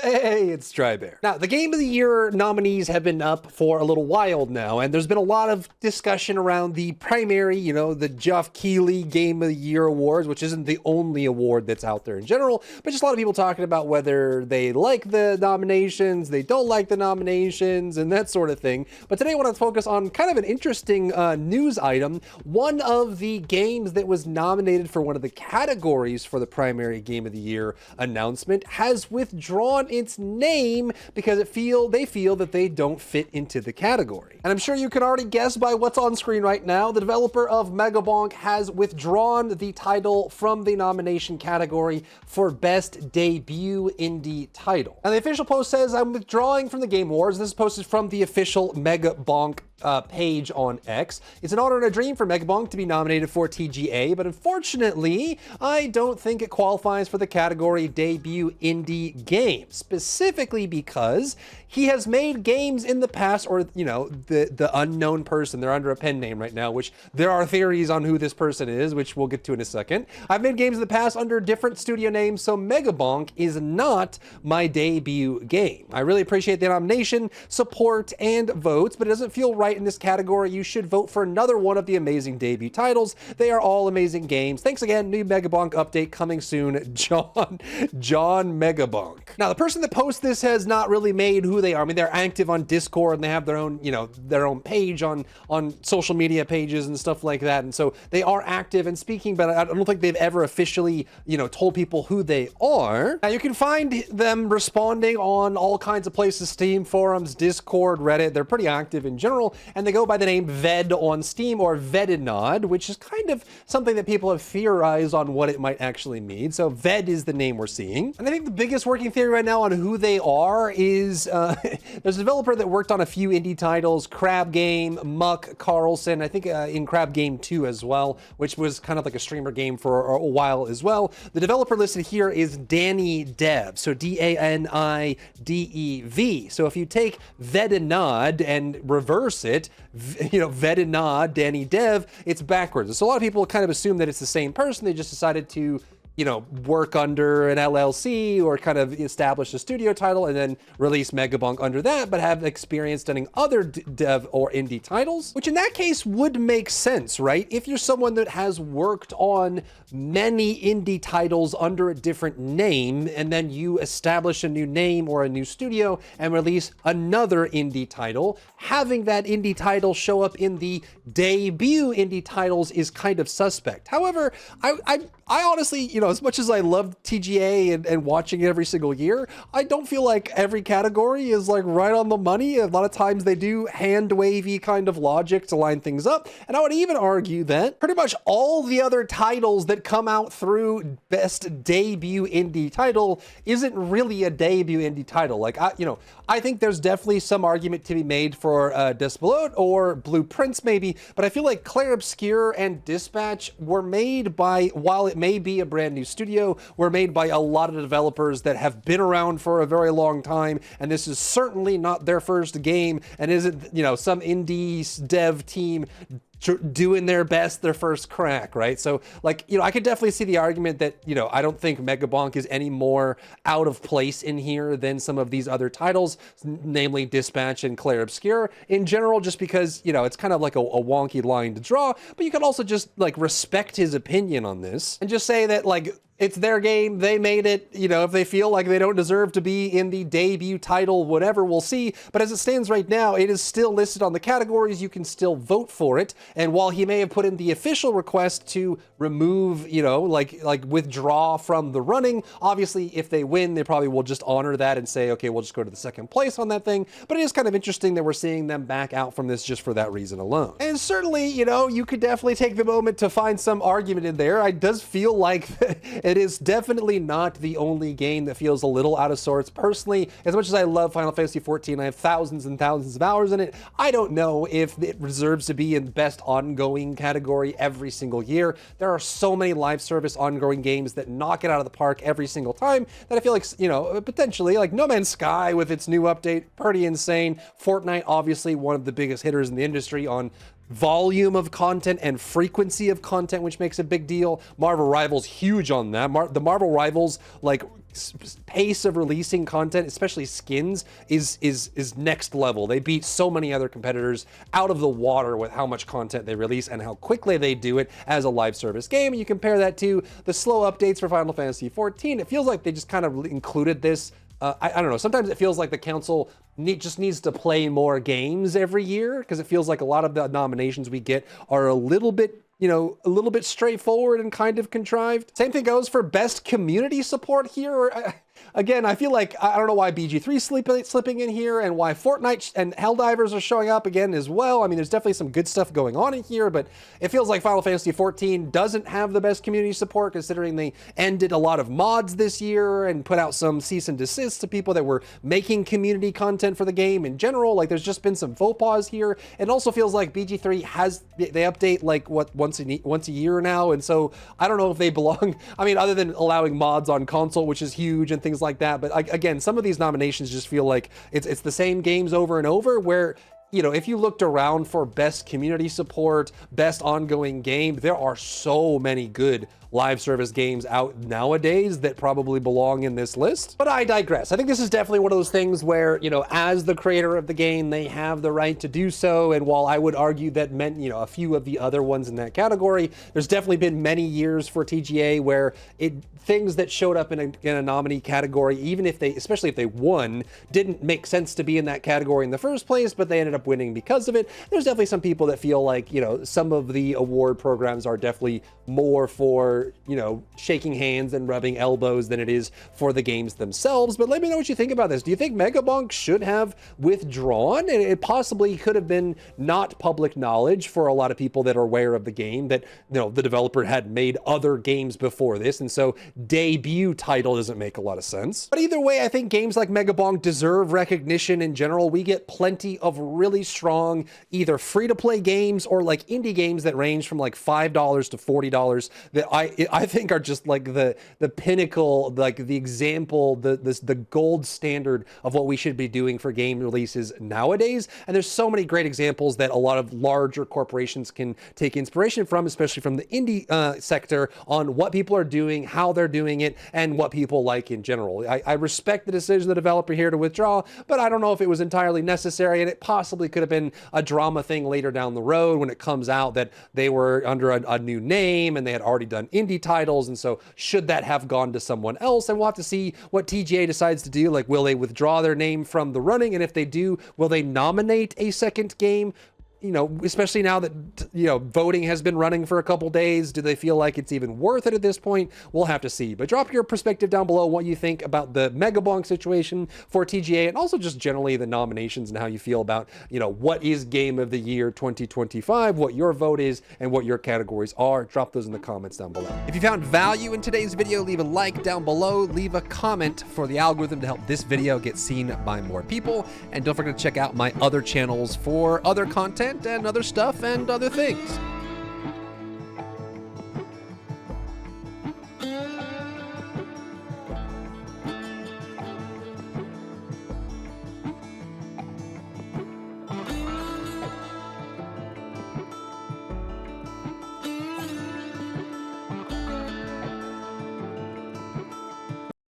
Hey, it's Drybear. Now, the Game of the Year nominees have been up for a little while now, and there's been a lot of discussion around the primary, the Geoff Keighley Game of the Year Awards, which isn't the only award that's out there in general, but just a lot of people talking about whether they like the nominations, they don't like the nominations, and that sort of thing. But today I want to focus on kind of an interesting news item. One of the games that was nominated for one of the categories for the primary Game of the Year announcement has withdrawn its name because they feel that they don't fit into the category. And I'm sure you can already guess by what's on screen right now. The developer of Megabonk has withdrawn the title from the nomination category for Best Debut Indie Title. And the official post says, "I'm withdrawing from the Game Awards." This is posted from the official Megabonk page on X. It's an honor and a dream for Megabonk to be nominated for TGA, but unfortunately, I don't think it qualifies for the category Debut Indie Game, specifically because he has made games in the past, or, the unknown person, they're under a pen name right now, which there are theories on who this person is, which we'll get to in a second. I've made games in the past under different studio names, so Megabonk is not my debut game. I really appreciate the nomination, support, and votes, but it doesn't feel right in this category. You should vote for another one of the amazing debut titles. They are all amazing games. Thanks again. New Megabonk update coming soon. John Megabonk. Now, the person that posts this has not really made who they are. I mean, they're active on Discord and they have their own page on social media pages and stuff like that. And so they are active and speaking, but I don't think they've ever officially, told people who they are. Now, you can find them responding on all kinds of places: Steam forums, Discord, Reddit. They're pretty active in general. And they go by the name Ved on Steam, or Vedinod, which is kind of something that people have theorized on what it might actually mean. So Ved is the name we're seeing. And I think the biggest working theory right now on who they are is there's a developer that worked on a few indie titles: Crab Game, Muck, Carlson, I think in Crab Game 2 as well, which was kind of like a streamer game for a while as well. The developer listed here is Danny Dev, so Danidev. So if you take Vedinod and reverse it, Vedinod, Danny Dev, it's backwards. So a lot of people kind of assume that it's the same person. They just decided to work under an LLC or kind of establish a studio title and then release Megabonk under that, but have experience doing other dev or indie titles, which in that case would make sense, right? If you're someone that has worked on many indie titles under a different name, and then you establish a new name or a new studio and release another indie title, having that indie title show up in the debut indie titles is kind of suspect. However, I honestly, as much as I love TGA and watching it every single year, I don't feel like every category is like right on the money. A lot of times they do hand wavy kind of logic to line things up. And I would even argue that pretty much all the other titles that come out through Best Debut Indie Title isn't really a debut indie title. Like, I think there's definitely some argument to be made for Despelot or Blueprints maybe, but I feel like Clair Obscur and Dispatch were made by, while it may be a brand new studio, were made by a lot of developers that have been around for a very long time, and this is certainly not their first game, and isn't, some indie dev team doing their best, their first crack, right? So I could definitely see the argument that, I don't think Megabonk is any more out of place in here than some of these other titles, namely Dispatch and Clair Obscur in general, just because, it's kind of like a wonky line to draw, but you can also just respect his opinion on this and just say that it's their game, they made it, if they feel like they don't deserve to be in the debut title, whatever, we'll see. But as it stands right now, it is still listed on the categories. You can still vote for it. And while he may have put in the official request to remove, withdraw from the running, obviously if they win, they probably will just honor that and say, okay, we'll just go to the second place on that thing. But it is kind of interesting that we're seeing them back out from this just for that reason alone. And certainly, you could definitely take the moment to find some argument in there. It does feel like it is definitely not the only game that feels a little out of sorts. Personally, as much as I love Final Fantasy XIV, I have thousands and thousands of hours in it. I don't know if it deserves to be in best ongoing category every single year. There are so many live service ongoing games that knock it out of the park every single time that I feel like, potentially, like No Man's Sky with its new update, pretty insane. Fortnite, obviously one of the biggest hitters in the industry on volume of content and frequency of content, which makes a big deal. Marvel Rivals, huge on that. The Marvel Rivals, pace of releasing content, especially skins, is next level. They beat so many other competitors out of the water with how much content they release and how quickly they do it as a live service game. And you compare that to the slow updates for Final Fantasy XIV, it feels like they just kind of included this. I don't know, sometimes it feels like the council just needs to play more games every year, because it feels like a lot of the nominations we get are a little bit, you know, a little bit straightforward and kind of contrived. Same thing goes for best community support here. Again, I feel like, I don't know why BG3 slipping in here, and why Fortnite and Helldivers are showing up again as well. I mean, there's definitely some good stuff going on in here, but it feels like Final Fantasy XIV doesn't have the best community support, considering they ended a lot of mods this year and put out some cease and desist to people that were making community content for the game in general. Like, there's just been some faux pas here. It also feels like BG3 they update like once a year now, and so I don't know if they belong. I mean, other than allowing mods on console, which is huge, and things like that. But again, some of these nominations just feel like it's the same games over and over, where, you know, if you looked around for best community support, best ongoing game, there are so many good live service games out nowadays that probably belong in this list. But I digress. I think this is definitely one of those things where, you know, as the creator of the game, they have the right to do so. And while I would argue that a few of the other ones in that category, there's definitely been many years for TGA where things that showed up in a nominee category, even if especially if they won, didn't make sense to be in that category in the first place, but they ended up winning because of it. There's definitely some people that feel like, you know, some of the award programs are definitely more for, you know, shaking hands and rubbing elbows than it is for the games themselves. But let me know what you think about this. Do you think Megabonk should have withdrawn? And it possibly could have been not public knowledge for a lot of people that are aware of the game, that, you know, the developer had made other games before this, and so debut title doesn't make a lot of sense. But either way, I think games like Megabonk deserve recognition in general. We get plenty of really strong either free-to-play games or like indie games that range from like $5 to $40 that I think are just like the pinnacle, like the example, the gold standard of what we should be doing for game releases nowadays. And there's so many great examples that a lot of larger corporations can take inspiration from, especially from the indie sector, on what people are doing, how they're doing it, and what people like in general. I respect the decision of the developer here to withdraw, but I don't know if it was entirely necessary, and it possibly could have been a drama thing later down the road when it comes out that they were under a new name and they had already done indie titles, and so should that have gone to someone else? And we'll have to see what TGA decides to do. Like, will they withdraw their name from the running? And if they do, will they nominate a second game? You know, especially now that, you know, voting has been running for a couple days, do they feel like it's even worth it at this point? We'll have to see. But drop your perspective down below, what you think about the Megabonk situation for TGA, and also just generally the nominations and how you feel about, you know, what is Game of the Year 2025, what your vote is, and what your categories are. Drop those in the comments down below. If you found value in today's video, leave a like down below, leave a comment for the algorithm to help this video get seen by more people, and don't forget to check out my other channels for other content and other stuff and other things.